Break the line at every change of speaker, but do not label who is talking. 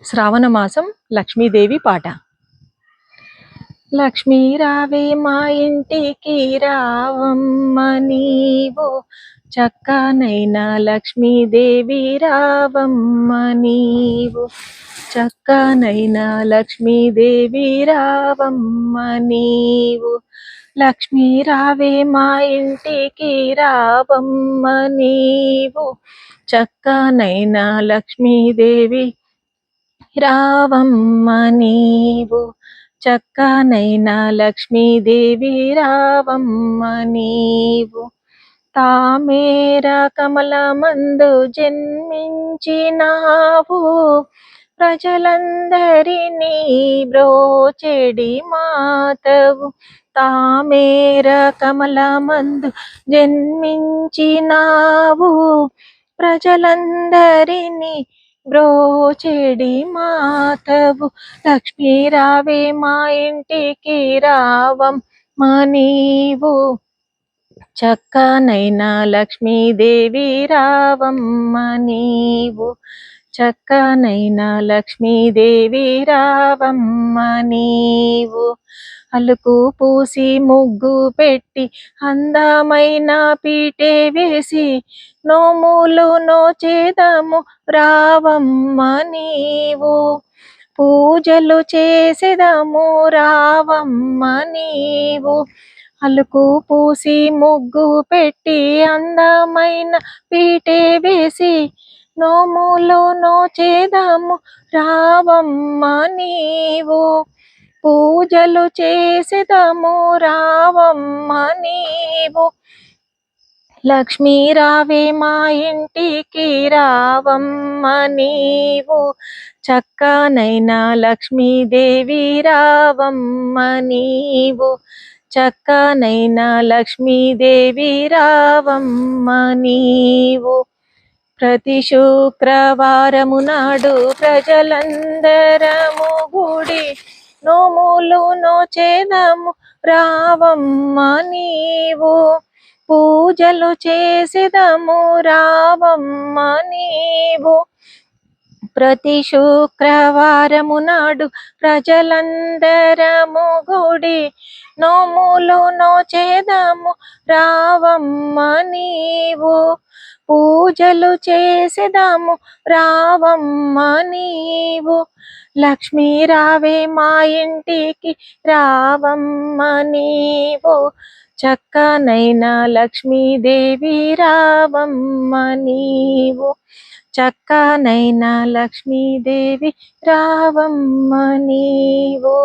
శ్రావణ మాసం లక్ష్మీదేవి పాట. లక్ష్మీ రావే మా ఇంటికి రావమ్మ నీవు, చక్కనైనా లక్ష్మీదేవి రావమ్మ నీవు, చక్కనైనా లక్ష్మీదేవి రావమ్మ నీవు. లక్ష్మీ రావే మా ఇంటికి రావమ్మ నీవు, చక్కనైనా లక్ష్మీదేవి రావమ్మ నీవు, చక్కనైనా లక్ష్మీదేవి రావమ్మ నీవు. తామేర కమలమందు జన్మించినావు, ప్రజలందరినీ బ్రోచెడి మాతవు. తామేర కమలమందు జన్మించినావు, ప్రజలందరినీ బ్రోచెడి మాతవు. లక్ష్మీ రావే మా ఇంటికి రావమ్మ నీవు, చక్కనైనా లక్ష్మీదేవి రావమ్మ నీవు, చక్కనైనా లక్ష్మీదేవి రావమ్మ నీవు. అలుకు పూసి ముగ్గు పెట్టి అందమైన పీటే వేసి, నోములు నోచేదము రావమ్మ నీవు, పూజలు చేసేదము రావమ్మ నీవు. అలుకు పూసి ముగ్గు పెట్టి అందమైన పీటే వేసి, నోములు నోచేదము రావమ్మ నీవు, పూజలు చేసేదము రావమ్మ నీవు. లక్ష్మీ రావే మా ఇంటికి రావమ్మ నీవు, చక్కనైనా లక్ష్మీదేవి రావమ్మ నీవు, చక్కనైనా లక్ష్మీదేవి రావమ్మ నీవు. ప్రతి శుక్రవారము నాడు ప్రజలందరము గుడి నోములు నోచేదము రావమ్మ నీవు, పూజలు చేసేదము రావమ్మ నీవు. ప్రతి శుక్రవారము నాడు ప్రజలందరము గుడి నోములు నోచేదము రావమ్మ నీవు, పూజలు చేసేదము రావమ్మ నీవు. లక్ష్మీ రావే మా ఇంటికి రావమ్మ నీవు, చక్కనైనా లక్ష్మీదేవి రావమ్మ నీవు, చక్కనైనా లక్ష్మీదేవి రావమ్మ నీవు.